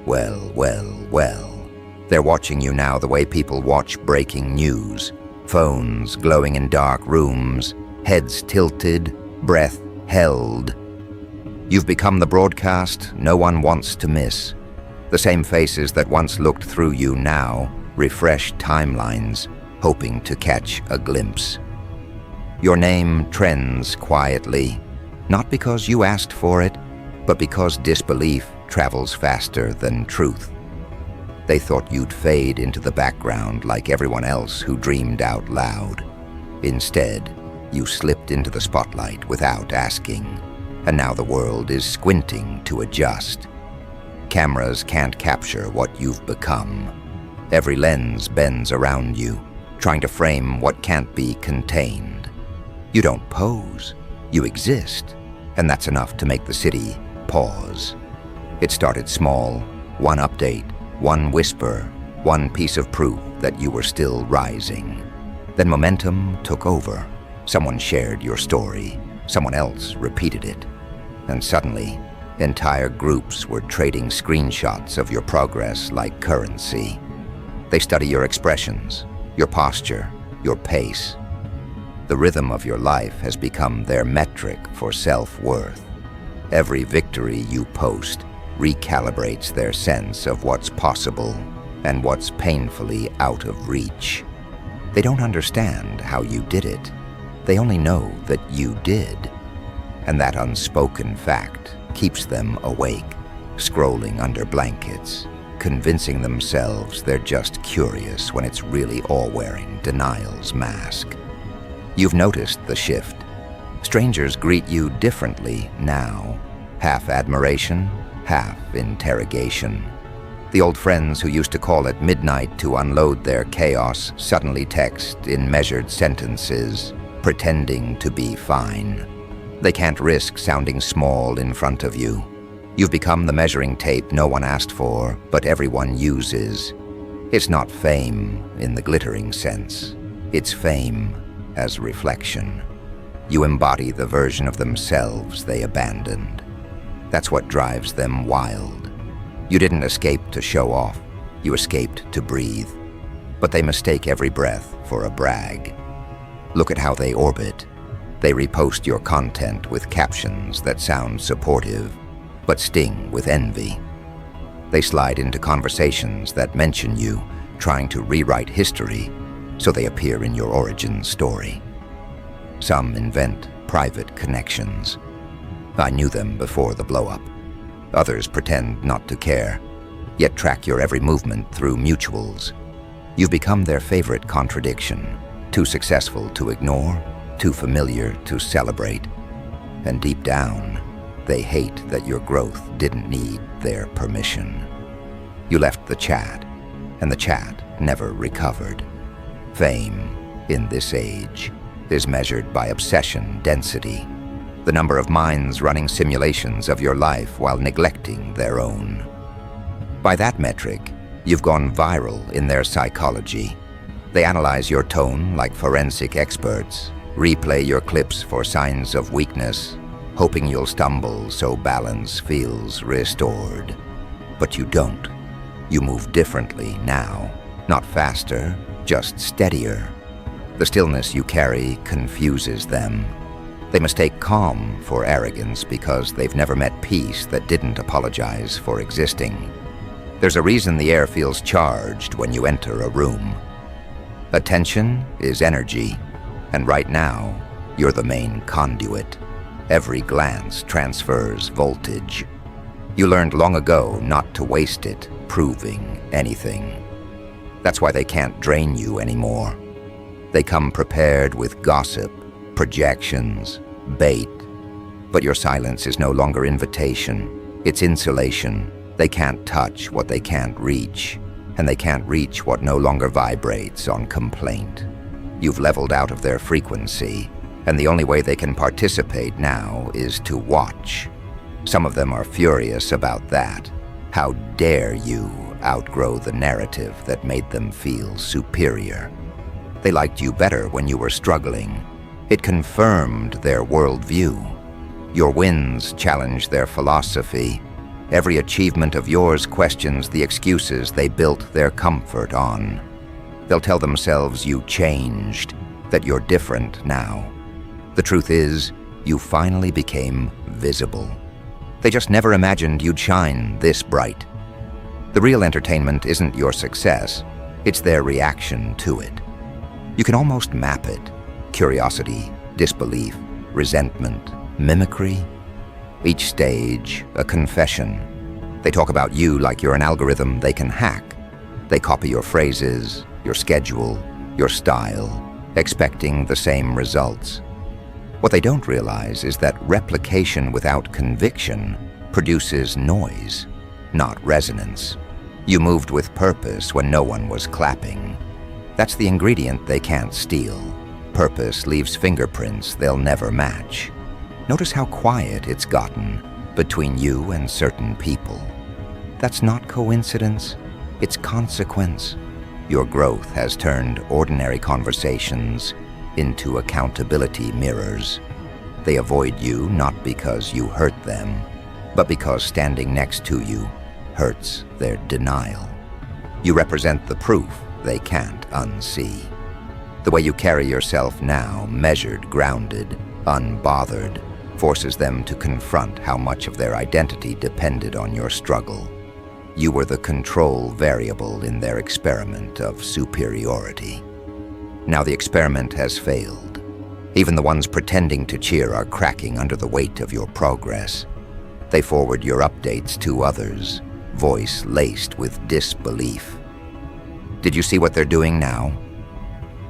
Well. They're watching you now the way people watch breaking news. Phones glowing in dark rooms, heads tilted, breath held. You've become the broadcast no one wants to miss. The same faces that once looked through you now refresh timelines, hoping to catch a glimpse. Your name trends quietly, not because you asked for it, but because disbelief travels faster than truth. They thought you'd fade into the background like everyone else who dreamed out loud. Instead, you slipped into the spotlight without asking, and now the world is squinting to adjust. Cameras can't capture what you've become. Every lens bends around you, trying to frame what can't be contained. You don't pose, you exist, and that's enough to make the city pause. It started small, one update, one whisper, one piece of proof that you were still rising. Then momentum took over. Someone shared your story, someone else repeated it, and suddenly, entire groups were trading screenshots of your progress like currency. They study your expressions, your posture, your pace. The rhythm of your life has become their metric for self-worth. Every victory you post recalibrates their sense of what's possible and what's painfully out of reach. They don't understand how you did it. They only know that you did. And that unspoken fact keeps them awake, scrolling under blankets, convincing themselves they're just curious when it's really all wearing denial's mask. You've noticed the shift. Strangers greet you differently now. Half admiration, half interrogation. The old friends who used to call at midnight to unload their chaos suddenly text in measured sentences, pretending to be fine. They can't risk sounding small in front of you. You've become the measuring tape no one asked for, but everyone uses. It's not fame in the glittering sense. It's fame as reflection. You embody the version of themselves they abandoned. That's what drives them wild. You didn't escape to show off. You escaped to breathe. But they mistake every breath for a brag. Look at how they orbit. They repost your content with captions that sound supportive, but sting with envy. They slide into conversations that mention you, trying to rewrite history so they appear in your origin story. Some invent private connections. I knew them before the blow-up. Others pretend not to care, yet track your every movement through mutuals. You've become their favorite contradiction, too successful to ignore, too familiar to celebrate. And deep down, they hate that your growth didn't need their permission. You left the chat, and the chat never recovered. Fame, in this age, is measured by obsession density, the number of minds running simulations of your life while neglecting their own. By that metric, you've gone viral in their psychology. They analyze your tone like forensic experts, replay your clips for signs of weakness, hoping you'll stumble so balance feels restored. But you don't. You move differently now, not faster, just steadier. The stillness you carry confuses them. They mistake calm for arrogance because they've never met peace that didn't apologize for existing. There's a reason the air feels charged when you enter a room. Attention is energy, and right now, you're the main conduit. Every glance transfers voltage. You learned long ago not to waste it proving anything. That's why they can't drain you anymore. They come prepared with gossip, projections, bait. But your silence is no longer invitation. It's insulation. They can't touch what they can't reach, and they can't reach what no longer vibrates on complaint. You've leveled out of their frequency, and the only way they can participate now is to watch. Some of them are furious about that. How dare you outgrow the narrative that made them feel superior? They liked you better when you were struggling. It confirmed their worldview. Your wins challenged their philosophy, Every achievement of yours questions the excuses they built their comfort on. They'll tell themselves you changed, that you're different now. The truth is, you finally became visible. They just never imagined you'd shine this bright. The real entertainment isn't your success, it's their reaction to it. You can almost map it. Curiosity, disbelief, resentment, mimicry. Each stage, a confession. They talk about you like you're an algorithm they can hack. They copy your phrases, your schedule, your style, expecting the same results. What they don't realize is that replication without conviction produces noise, not resonance. You moved with purpose when no one was clapping. That's the ingredient they can't steal. Purpose leaves fingerprints they'll never match. Notice how quiet it's gotten between you and certain people. That's not coincidence, it's consequence. Your growth has turned ordinary conversations into accountability mirrors. They avoid you not because you hurt them, but because standing next to you hurts their denial. You represent the proof they can't unsee. The way you carry yourself now, measured, grounded, unbothered, forces them to confront how much of their identity depended on your struggle. You were the control variable in their experiment of superiority. Now the experiment has failed. Even the ones pretending to cheer are cracking under the weight of your progress. They forward your updates to others, voice laced with disbelief. Did you see what they're doing now?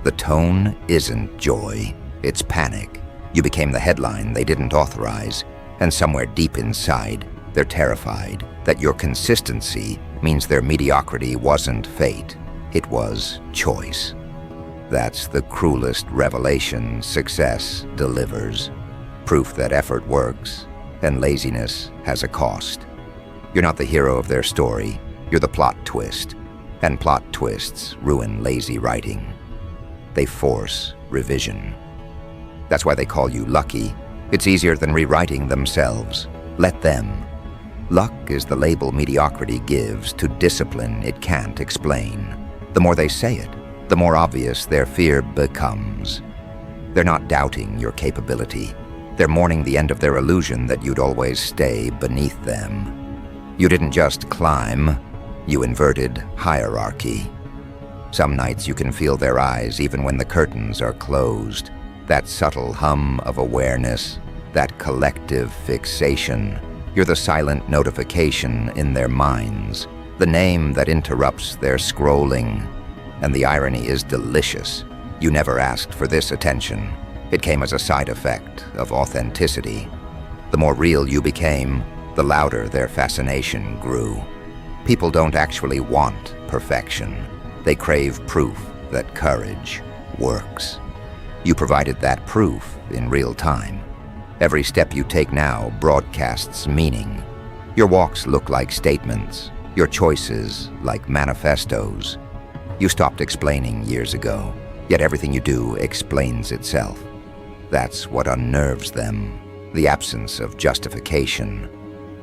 The tone isn't joy, it's panic. You became the headline they didn't authorize, and somewhere deep inside, they're terrified that your consistency means their mediocrity wasn't fate, it was choice. That's the cruelest revelation success delivers. Proof that effort works and laziness has a cost. You're not the hero of their story, you're the plot twist. And plot twists ruin lazy writing. They force revision. That's why they call you lucky. It's easier than rewriting themselves. Let them. Luck is the label mediocrity gives to discipline it can't explain. The more they say it, the more obvious their fear becomes. They're not doubting your capability. They're mourning the end of their illusion that you'd always stay beneath them. You didn't just climb, you inverted hierarchy. Some nights you can feel their eyes even when the curtains are closed. That subtle hum of awareness, that collective fixation. You're the silent notification in their minds, the name that interrupts their scrolling. And the irony is delicious. You never asked for this attention. It came as a side effect of authenticity. The more real you became, the louder their fascination grew. People don't actually want perfection. They crave proof that courage works. You provided that proof in real time. Every step you take now broadcasts meaning. Your walks look like statements, your choices like manifestos. You stopped explaining years ago, yet everything you do explains itself. That's what unnerves them, the absence of justification.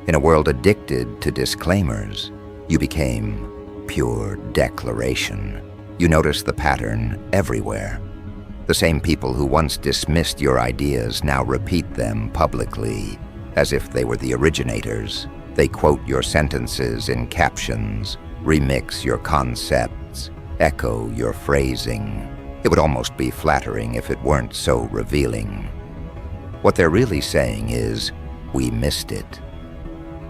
In a world addicted to disclaimers, you became pure declaration. You notice the pattern everywhere. The same people who once dismissed your ideas now repeat them publicly, as if they were the originators. They quote your sentences in captions, remix your concepts, echo your phrasing. It would almost be flattering if it weren't so revealing. What they're really saying is, we missed it.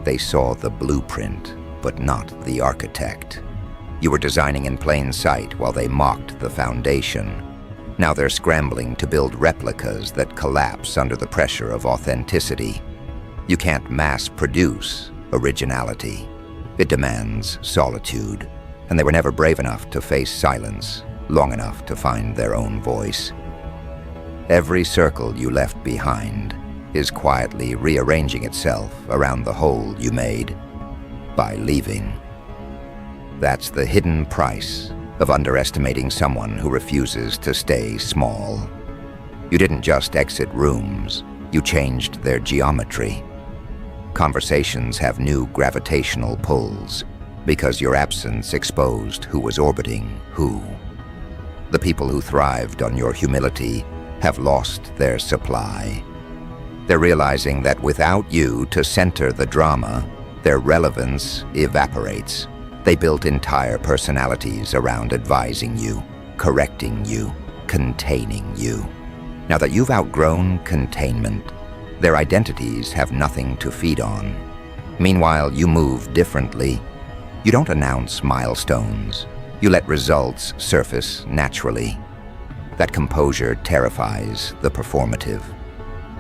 They saw the blueprint, but not the architect. You were designing in plain sight while they mocked the foundation. Now they're scrambling to build replicas that collapse under the pressure of authenticity. You can't mass-produce originality. It demands solitude, and they were never brave enough to face silence, long enough to find their own voice. Every circle you left behind is quietly rearranging itself around the hole you made by leaving. That's the hidden price of underestimating someone who refuses to stay small. You didn't just exit rooms, you changed their geometry. Conversations have new gravitational pulls because your absence exposed who was orbiting who. The people who thrived on your humility have lost their supply. They're realizing that without you to center the drama, their relevance evaporates. They built entire personalities around advising you, correcting you, containing you. Now that you've outgrown containment, their identities have nothing to feed on. Meanwhile, you move differently. You don't announce milestones. You let results surface naturally. That composure terrifies the performative.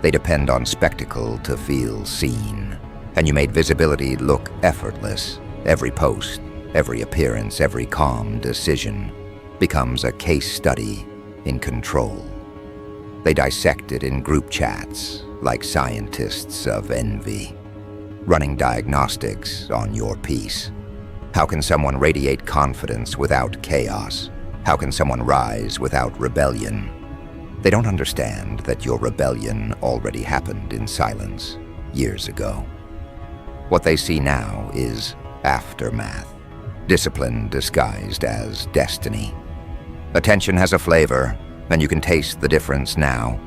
They depend on spectacle to feel seen. And you made visibility look effortless. Every post, every appearance, every calm decision becomes a case study in control. They dissect it in group chats like scientists of envy, running diagnostics on your peace. How can someone radiate confidence without chaos? How can someone rise without rebellion? They don't understand that your rebellion already happened in silence years ago. What they see now is aftermath, discipline disguised as destiny. Attention has a flavor, and you can taste the difference now.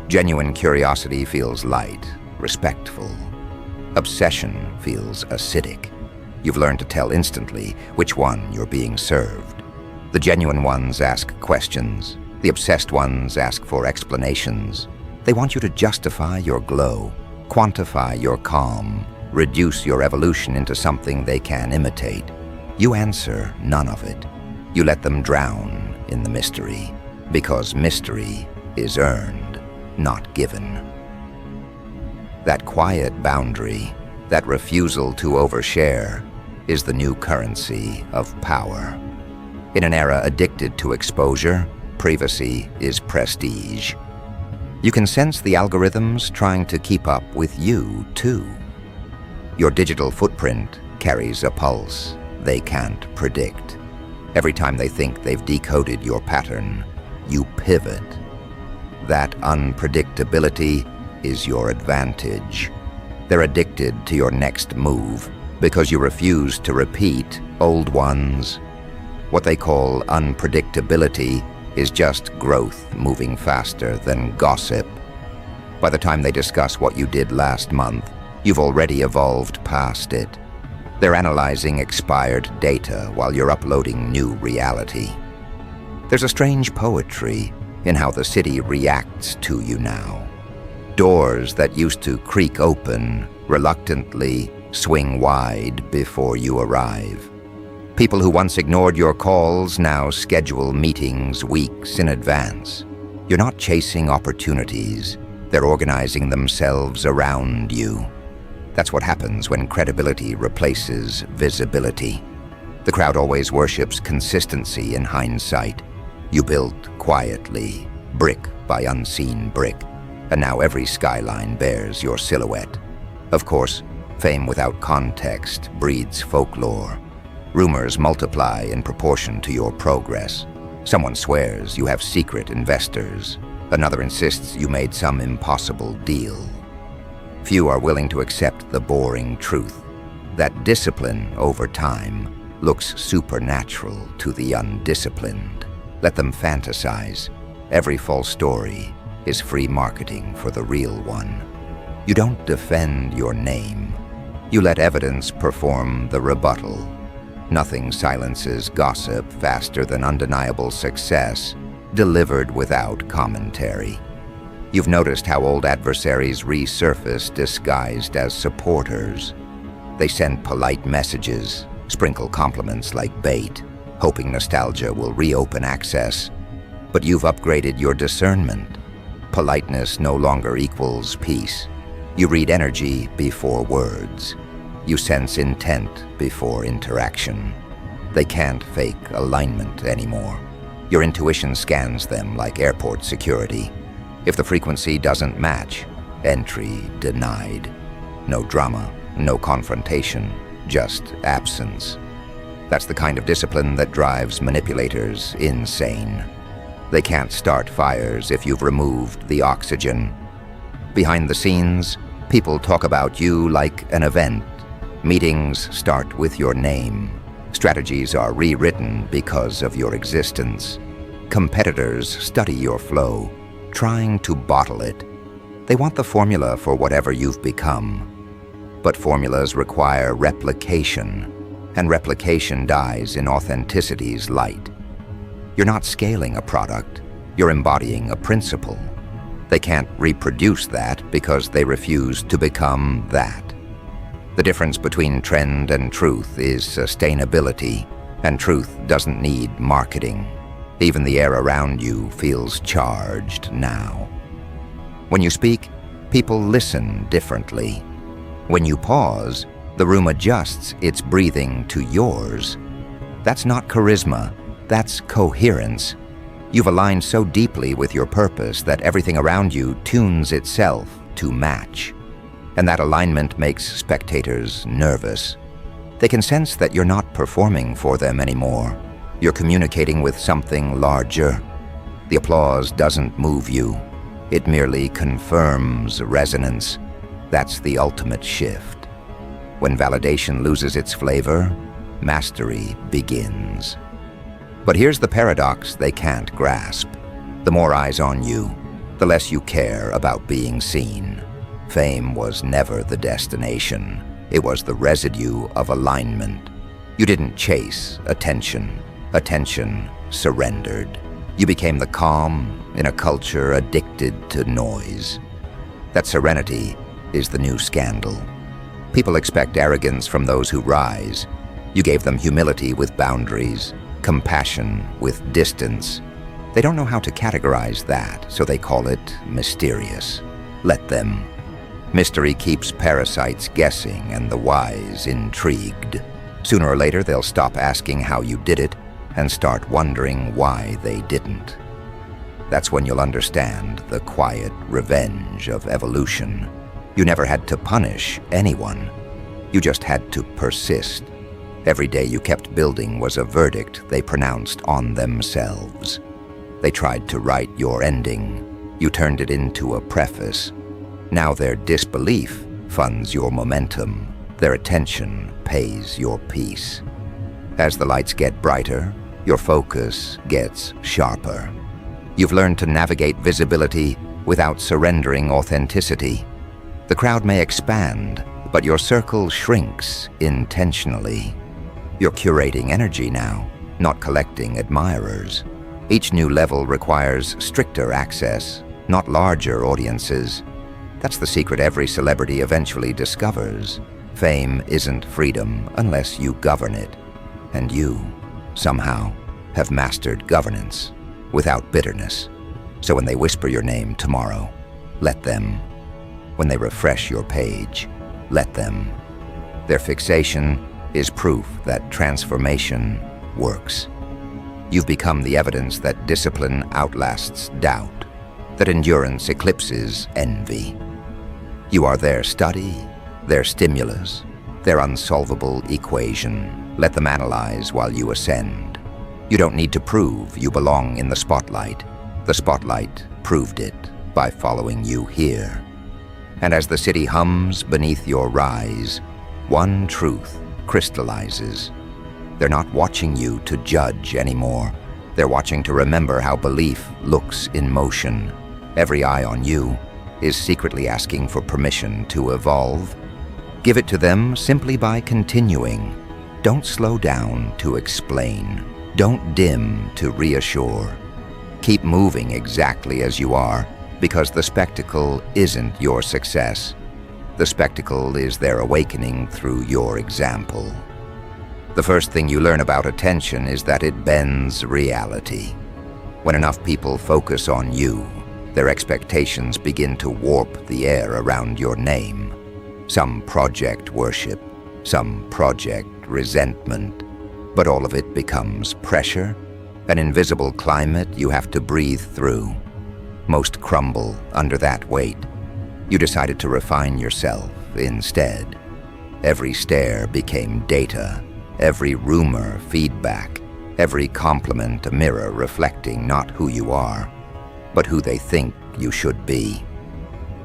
Genuine curiosity feels light, respectful. Obsession feels acidic. You've learned to tell instantly which one you're being served. The genuine ones ask questions. The obsessed ones ask for explanations. They want you to justify your glow, quantify your calm, reduce your evolution into something they can imitate. You answer none of it. You let them drown in the mystery, because mystery is earned, not given. That quiet boundary, that refusal to overshare, is the new currency of power. In an era addicted to exposure, privacy is prestige. You can sense the algorithms trying to keep up with you, too. Your digital footprint carries a pulse they can't predict. Every time they think they've decoded your pattern, you pivot. That unpredictability is your advantage. They're addicted to your next move because you refuse to repeat old ones. What they call unpredictability is just growth moving faster than gossip. By the time they discuss what you did last month, you've already evolved past it. They're analyzing expired data while you're uploading new reality. There's a strange poetry in how the city reacts to you now. Doors that used to creak open reluctantly swing wide before you arrive. People who once ignored your calls now schedule meetings weeks in advance. You're not chasing opportunities. They're organizing themselves around you. That's what happens when credibility replaces visibility. The crowd always worships consistency in hindsight. You built quietly, brick by unseen brick, and now every skyline bears your silhouette. Of course, fame without context breeds folklore. Rumors multiply in proportion to your progress. Someone swears you have secret investors. Another insists you made some impossible deal. Few are willing to accept the boring truth, that discipline over time looks supernatural to the undisciplined. Let them fantasize. Every false story is free marketing for the real one. You don't defend your name. You let evidence perform the rebuttal. Nothing silences gossip faster than undeniable success, delivered without commentary. You've noticed how old adversaries resurface disguised as supporters. They send polite messages, sprinkle compliments like bait, hoping nostalgia will reopen access. But you've upgraded your discernment. Politeness no longer equals peace. You read energy before words. You sense intent before interaction. They can't fake alignment anymore. Your intuition scans them like airport security. If the frequency doesn't match, entry denied. No drama, no confrontation, just absence. That's the kind of discipline that drives manipulators insane. They can't start fires if you've removed the oxygen. Behind the scenes, People talk about you like an event. Meetings start with your name. Strategies are rewritten because of your existence. Competitors study your flow, trying to bottle it. They want the formula for whatever you've become. But formulas require replication, and replication dies in authenticity's light. You're not scaling a product, you're embodying a principle. They can't reproduce that because they refuse to become that. The difference between trend and truth is sustainability, and truth doesn't need marketing. Even the air around you feels charged now. When you speak, people listen differently. When you pause, the room adjusts its breathing to yours. That's not charisma, that's coherence. You've aligned so deeply with your purpose that everything around you tunes itself to match. And that alignment makes spectators nervous. They can sense that you're not performing for them anymore. You're communicating with something larger. The applause doesn't move you. It merely confirms resonance. That's the ultimate shift. When validation loses its flavor, mastery begins. But here's the paradox they can't grasp. The more eyes on you, the less you care about being seen. Fame was never the destination. It was the residue of alignment. You didn't chase attention. Attention surrendered. You became the calm in a culture addicted to noise. That serenity is the new scandal. People expect arrogance from those who rise. You gave them humility with boundaries, compassion with distance. They don't know how to categorize that, so they call it mysterious. Let them. Mystery keeps parasites guessing and the wise intrigued. Sooner or later, they'll stop asking how you did it and start wondering why they didn't. That's when you'll understand the quiet revenge of evolution. You never had to punish anyone. You just had to persist. Every day you kept building was a verdict they pronounced on themselves. They tried to write your ending. You turned it into a preface. Now their disbelief funds your momentum. Their attention pays your peace. As the lights get brighter, your focus gets sharper. You've learned to navigate visibility without surrendering authenticity. The crowd may expand, but your circle shrinks intentionally. You're curating energy now, not collecting admirers. Each new level requires stricter access, not larger audiences. That's the secret every celebrity eventually discovers. Fame isn't freedom unless you govern it. And you, somehow, have mastered governance without bitterness. So when they whisper your name tomorrow, let them. When they refresh your page, let them. Their fixation is proof that transformation works. You've become the evidence that discipline outlasts doubt, that endurance eclipses envy. You are their study, their stimulus, their unsolvable equation. Let them analyze while you ascend. You don't need to prove you belong in the spotlight. The spotlight proved it by following you here. And as the city hums beneath your rise, one truth crystallizes. They're not watching you to judge anymore. They're watching to remember how belief looks in motion. Every eye on you is secretly asking for permission to evolve. Give it to them simply by continuing. Don't slow down to explain. Don't dim to reassure. Keep moving exactly as you are, because the spectacle isn't your success. The spectacle is their awakening through your example. The first thing you learn about attention is that it bends reality. When enough people focus on you, their expectations begin to warp the air around your name. Some project worship, some project resentment, but all of it becomes pressure, an invisible climate you have to breathe through. Most crumble under that weight. You decided to refine yourself instead. Every stare became data, every rumor feedback, every compliment a mirror reflecting not who you are, but who they think you should be.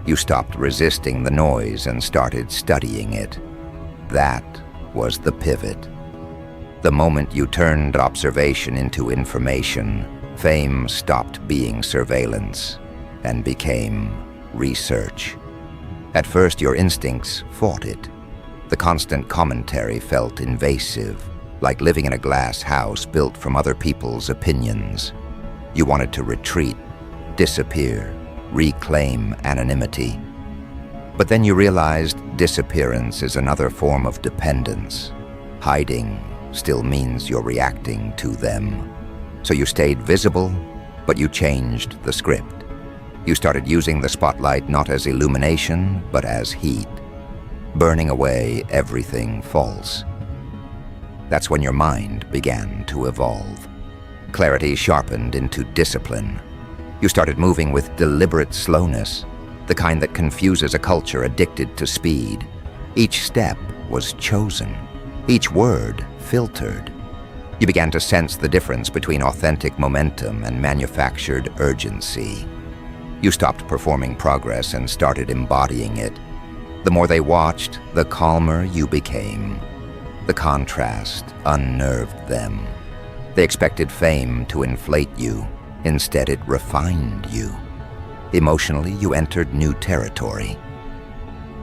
You stopped resisting the noise and started studying it. That was the pivot. The moment you turned observation into information, fame stopped being surveillance and became research. At first, your instincts fought it. The constant commentary felt invasive, like living in a glass house built from other people's opinions. You wanted to retreat, disappear, reclaim anonymity. But then you realized disappearance is another form of dependence. Hiding still means you're reacting to them. So you stayed visible, but you changed the script. You started using the spotlight not as illumination, but as heat, burning away everything false. That's when your mind began to evolve. Clarity sharpened into discipline. You started moving with deliberate slowness, the kind that confuses a culture addicted to speed. Each step was chosen, each word filtered. You began to sense the difference between authentic momentum and manufactured urgency. You stopped performing progress and started embodying it. The more they watched, the calmer you became. The contrast unnerved them. They expected fame to inflate you. Instead, it refined you. Emotionally, you entered new territory.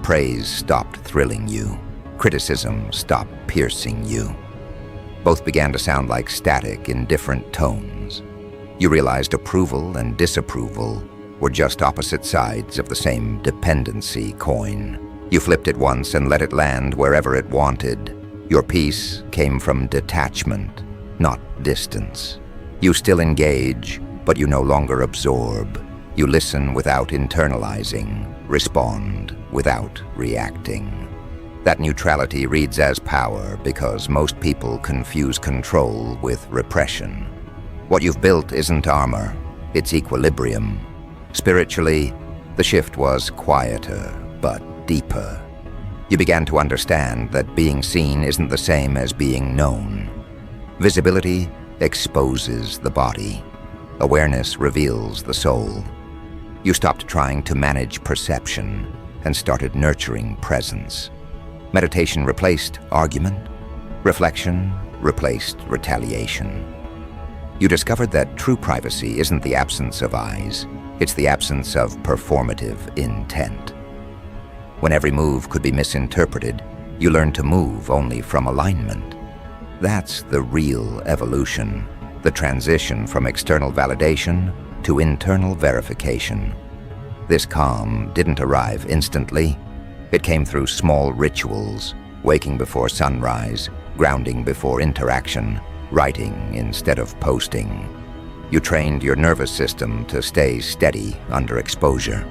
Praise stopped thrilling you. Criticism stopped piercing you. Both began to sound like static in different tones. You realized approval and disapproval were just opposite sides of the same dependency coin. You flipped it once and let it land wherever it wanted. Your peace came from detachment, not distance. You still engage, but you no longer absorb. You listen without internalizing, respond without reacting. That neutrality reads as power because most people confuse control with repression. What you've built isn't armor, it's equilibrium. Spiritually, the shift was quieter, but deeper. You began to understand that being seen isn't the same as being known. Visibility exposes the body. Awareness reveals the soul. You stopped trying to manage perception and started nurturing presence. Meditation replaced argument. Reflection replaced retaliation. You discovered that true privacy isn't the absence of eyes, it's the absence of performative intent. When every move could be misinterpreted, you learned to move only from alignment. That's the real evolution, the transition from external validation to internal verification. This calm didn't arrive instantly. It came through small rituals, waking before sunrise, grounding before interaction, writing instead of posting. You trained your nervous system to stay steady under exposure.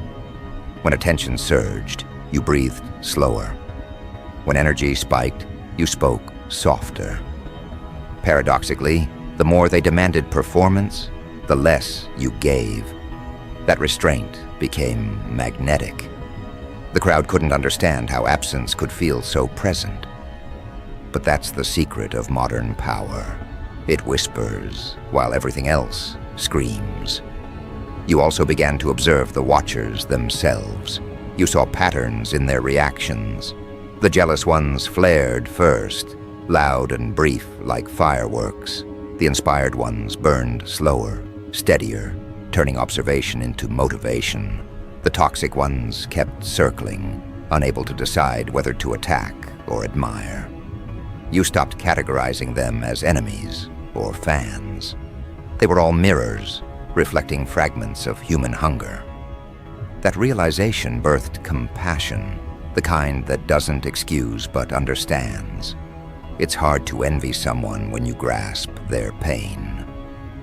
When attention surged, you breathed slower. When energy spiked, you spoke softer. Paradoxically, the more they demanded performance, the less you gave. That restraint became magnetic. The crowd couldn't understand how absence could feel so present. But that's the secret of modern power. It whispers while everything else screams. You also began to observe the watchers themselves. You saw patterns in their reactions. The jealous ones flared first, loud and brief like fireworks. The inspired ones burned slower, steadier, turning observation into motivation. The toxic ones kept circling, unable to decide whether to attack or admire. You stopped categorizing them as enemies or fans. They were all mirrors, reflecting fragments of human hunger. That realization birthed compassion, the kind that doesn't excuse but understands. It's hard to envy someone when you grasp their pain.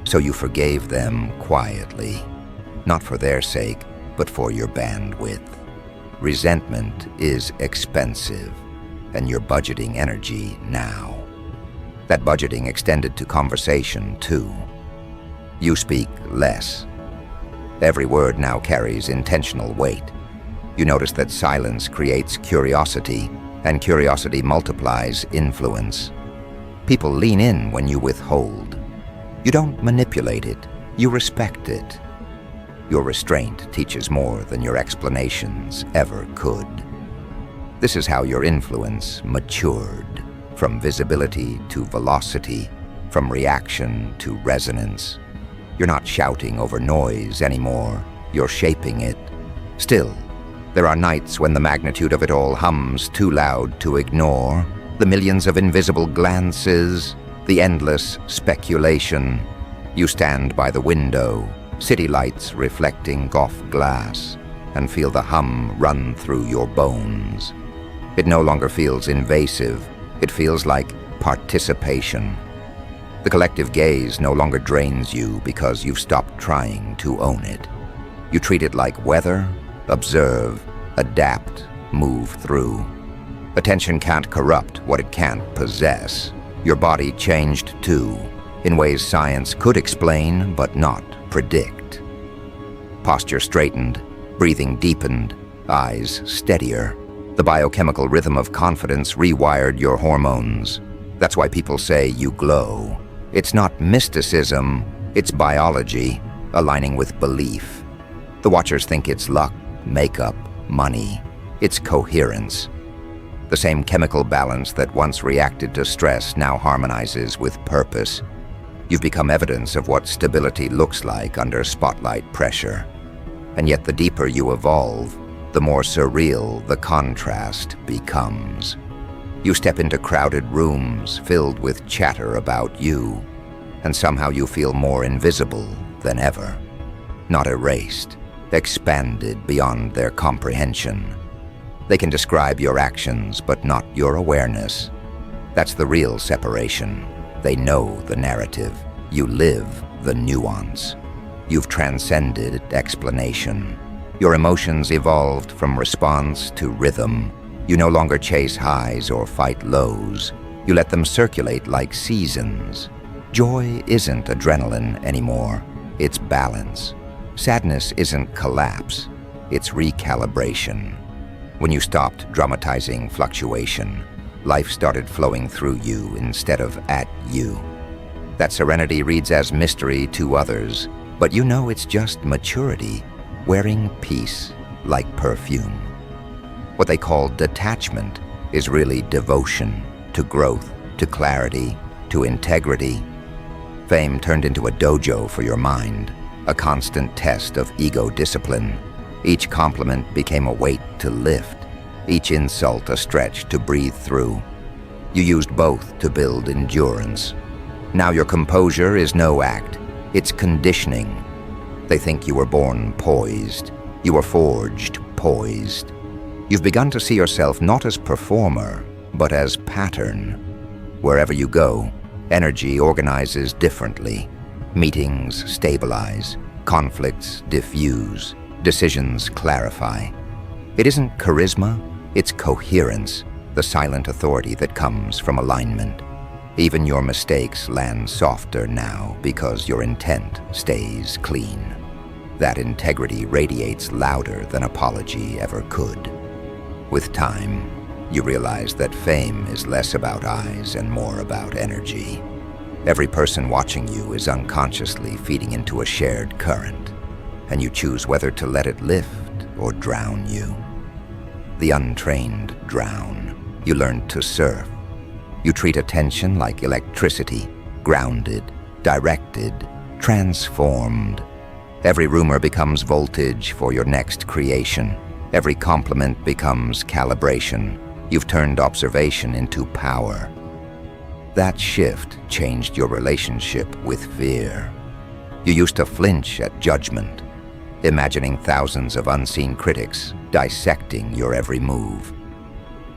So you forgave them quietly, not for their sake, but for your bandwidth. Resentment is expensive, and you're budgeting energy now. That budgeting extended to conversation, too. You speak less. Every word now carries intentional weight. You notice that silence creates curiosity, and curiosity multiplies influence. People lean in when you withhold. You don't manipulate it, you respect it. Your restraint teaches more than your explanations ever could. This is how your influence matured, from visibility to velocity, from reaction to resonance. You're not shouting over noise anymore, you're shaping it. Still, there are nights when the magnitude of it all hums too loud to ignore. The millions of invisible glances, the endless speculation. You stand by the window, city lights reflecting off glass, and feel the hum run through your bones. It no longer feels invasive, it feels like participation. The collective gaze no longer drains you because you've stopped trying to own it. You treat it like weather, observe, adapt, move through. Attention can't corrupt what it can't possess. Your body changed too, in ways science could explain but not predict. Posture straightened, breathing deepened, eyes steadier. The biochemical rhythm of confidence rewired your hormones. That's why people say you glow. It's not mysticism, it's biology, aligning with belief. The watchers think it's luck, makeup, money. It's coherence. The same chemical balance that once reacted to stress now harmonizes with purpose. You've become evidence of what stability looks like under spotlight pressure. And yet the deeper you evolve, the more surreal the contrast becomes. You step into crowded rooms filled with chatter about you, and somehow you feel more invisible than ever. Not erased, expanded beyond their comprehension. They can describe your actions, but not your awareness. That's the real separation. They know the narrative. You live the nuance. You've transcended explanation. Your emotions evolved from response to rhythm. You no longer chase highs or fight lows. You let them circulate like seasons. Joy isn't adrenaline anymore. It's balance. Sadness isn't collapse. It's recalibration. When you stopped dramatizing fluctuation, life started flowing through you instead of at you. That serenity reads as mystery to others, but you know it's just maturity, wearing peace like perfume. What they call detachment is really devotion to growth, to clarity, to integrity. Fame turned into a dojo for your mind, a constant test of ego discipline. Each compliment became a weight to lift, each insult a stretch to breathe through. You used both to build endurance. Now your composure is no act, it's conditioning. They think you were born poised. You were forged poised. You've begun to see yourself not as performer, but as pattern. Wherever you go, energy organizes differently. Meetings stabilize, conflicts diffuse, decisions clarify. It isn't charisma, it's coherence, the silent authority that comes from alignment. Even your mistakes land softer now because your intent stays clean. That integrity radiates louder than apology ever could. With time, you realize that fame is less about eyes and more about energy. Every person watching you is unconsciously feeding into a shared current, and you choose whether to let it lift or drown you. The untrained drown. You learn to surf. You treat attention like electricity, grounded, directed, transformed. Every rumor becomes voltage for your next creation. Every compliment becomes calibration. You've turned observation into power. That shift changed your relationship with fear. You used to flinch at judgment, imagining thousands of unseen critics dissecting your every move.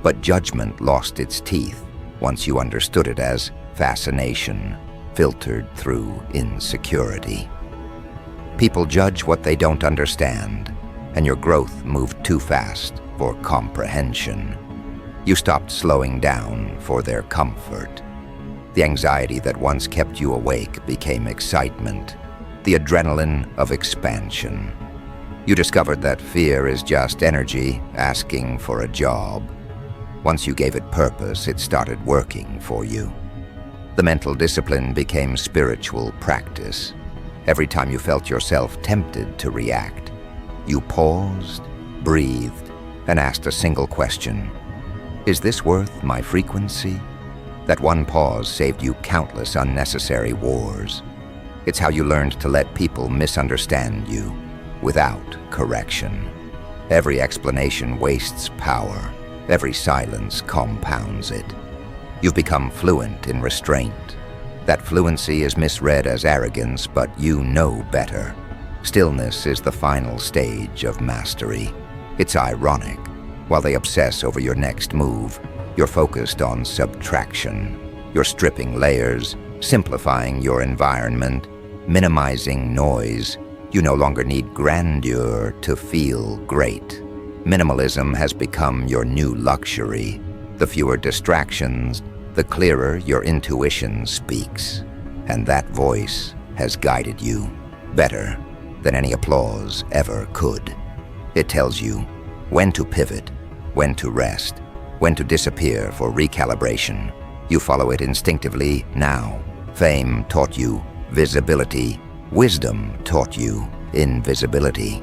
But judgment lost its teeth once you understood it as fascination, filtered through insecurity. People judge what they don't understand, and your growth moved too fast for comprehension. You stopped slowing down for their comfort. The anxiety that once kept you awake became excitement, the adrenaline of expansion. You discovered that fear is just energy asking for a job. Once you gave it purpose, it started working for you. The mental discipline became spiritual practice. Every time you felt yourself tempted to react, you paused, breathed, and asked a single question. Is this worth my frequency? That one pause saved you countless unnecessary wars. It's how you learned to let people misunderstand you without correction. Every explanation wastes power. Every silence compounds it. You've become fluent in restraint. That fluency is misread as arrogance, but you know better. Stillness is the final stage of mastery. It's ironic. While they obsess over your next move, you're focused on subtraction. You're stripping layers, simplifying your environment, minimizing noise. You no longer need grandeur to feel great. Minimalism has become your new luxury. The fewer distractions, the clearer your intuition speaks. And that voice has guided you better than any applause ever could. It tells you when to pivot, when to rest, when to disappear for recalibration. You follow it instinctively now. Fame taught you visibility. Wisdom taught you invisibility.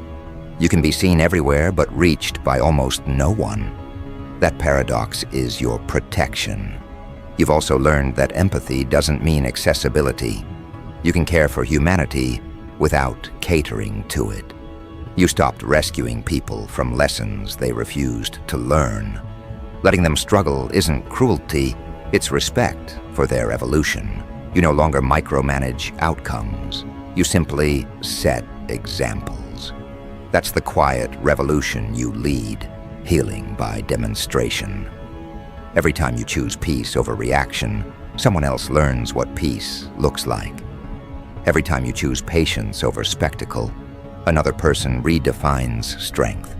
You can be seen everywhere but reached by almost no one. That paradox is your protection. You've also learned that empathy doesn't mean accessibility. You can care for humanity without catering to it. You stopped rescuing people from lessons they refused to learn. Letting them struggle isn't cruelty, it's respect for their evolution. You no longer micromanage outcomes. You simply set examples. That's the quiet revolution you lead, healing by demonstration. Every time you choose peace over reaction, someone else learns what peace looks like. Every time you choose patience over spectacle, another person redefines strength.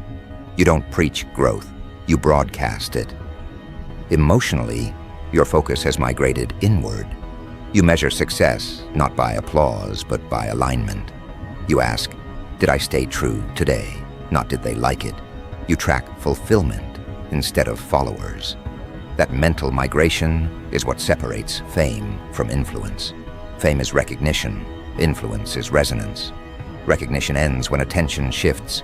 You don't preach growth, you broadcast it. Emotionally, your focus has migrated inward. You measure success not by applause, but by alignment. You ask, did I stay true today? Not did they like it? You track fulfillment instead of followers. That mental migration is what separates fame from influence. Fame is recognition, influence is resonance. Recognition ends when attention shifts,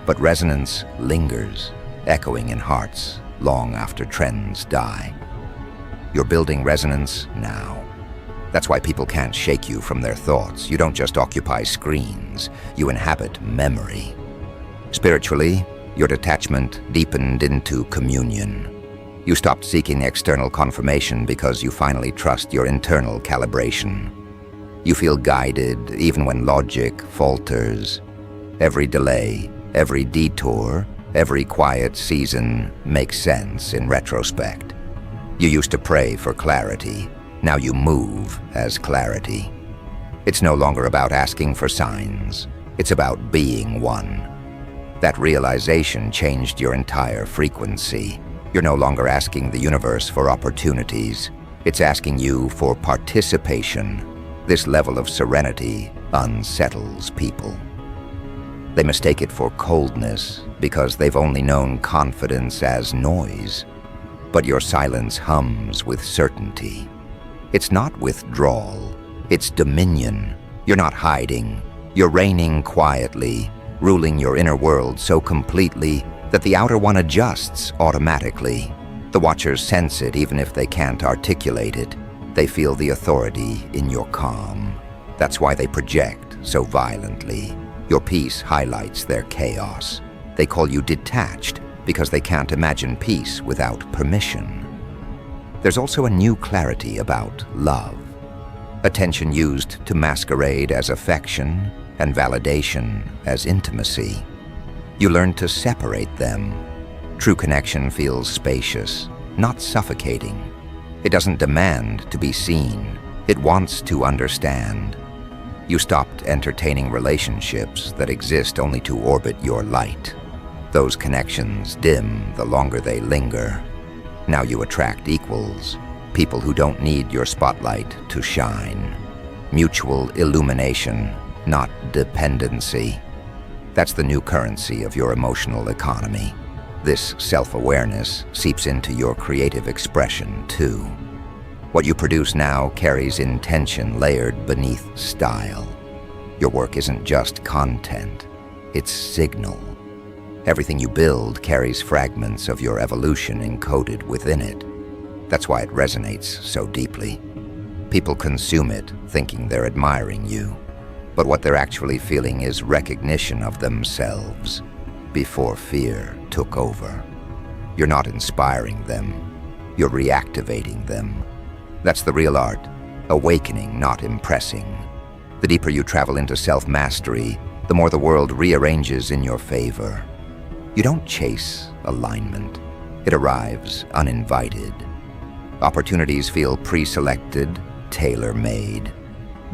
but resonance lingers, echoing in hearts long after trends die. You're building resonance now. That's why people can't shake you from their thoughts. You don't just occupy screens, you inhabit memory. Spiritually, your detachment deepened into communion. You stopped seeking external confirmation because you finally trust your internal calibration. You feel guided even when logic falters. Every delay, every detour, every quiet season makes sense in retrospect. You used to pray for clarity. Now you move as clarity. It's no longer about asking for signs. It's about being one. That realization changed your entire frequency. You're no longer asking the universe for opportunities. It's asking you for participation. This level of serenity unsettles people. They mistake it for coldness because they've only known confidence as noise. But your silence hums with certainty. It's not withdrawal, it's dominion. You're not hiding. You're reigning quietly, ruling your inner world so completely that the outer one adjusts automatically. The watchers sense it even if they can't articulate it. They feel the authority in your calm. That's why they project so violently. Your peace highlights their chaos. They call you detached because they can't imagine peace without permission. There's also a new clarity about love. Attention used to masquerade as affection and validation as intimacy. You learn to separate them. True connection feels spacious, not suffocating. It doesn't demand to be seen. It wants to understand. You stopped entertaining relationships that exist only to orbit your light. Those connections dim the longer they linger. Now you attract equals, people who don't need your spotlight to shine. Mutual illumination, not dependency. That's the new currency of your emotional economy. This self-awareness seeps into your creative expression, too. What you produce now carries intention layered beneath style. Your work isn't just content, it's signal. Everything you build carries fragments of your evolution encoded within it. That's why it resonates so deeply. People consume it thinking they're admiring you, but what they're actually feeling is recognition of themselves before fear took over. You're not inspiring them, you're reactivating them. That's the real art, awakening, not impressing. The deeper you travel into self-mastery, the more the world rearranges in your favor. You don't chase alignment. It arrives uninvited. Opportunities feel pre-selected, tailor-made.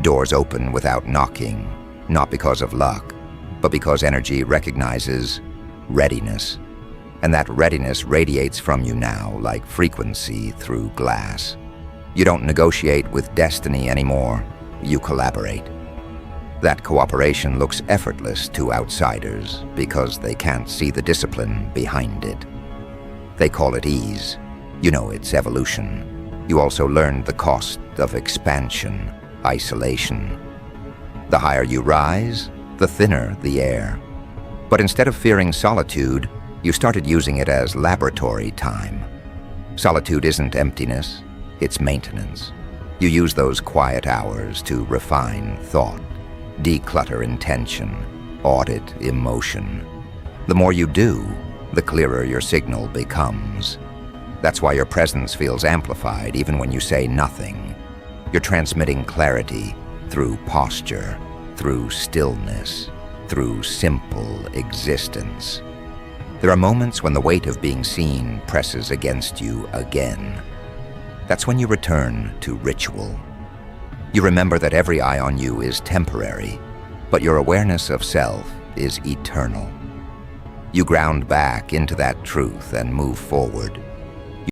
Doors open without knocking, not because of luck, but because energy recognizes readiness. And that readiness radiates from you now like frequency through glass. You don't negotiate with destiny anymore, you collaborate. That cooperation looks effortless to outsiders because they can't see the discipline behind it. They call it ease. You know it's evolution. You also learned the cost of expansion, isolation. The higher you rise, the thinner the air. But instead of fearing solitude, you started using it as laboratory time. Solitude isn't emptiness, it's maintenance. You use those quiet hours to refine thought, declutter intention, audit emotion. The more you do, the clearer your signal becomes. That's why your presence feels amplified even when you say nothing. You're transmitting clarity through posture, through stillness, through simple existence. There are moments when the weight of being seen presses against you again. That's when you return to ritual. You remember that every eye on you is temporary, but your awareness of self is eternal. You ground back into that truth and move forward,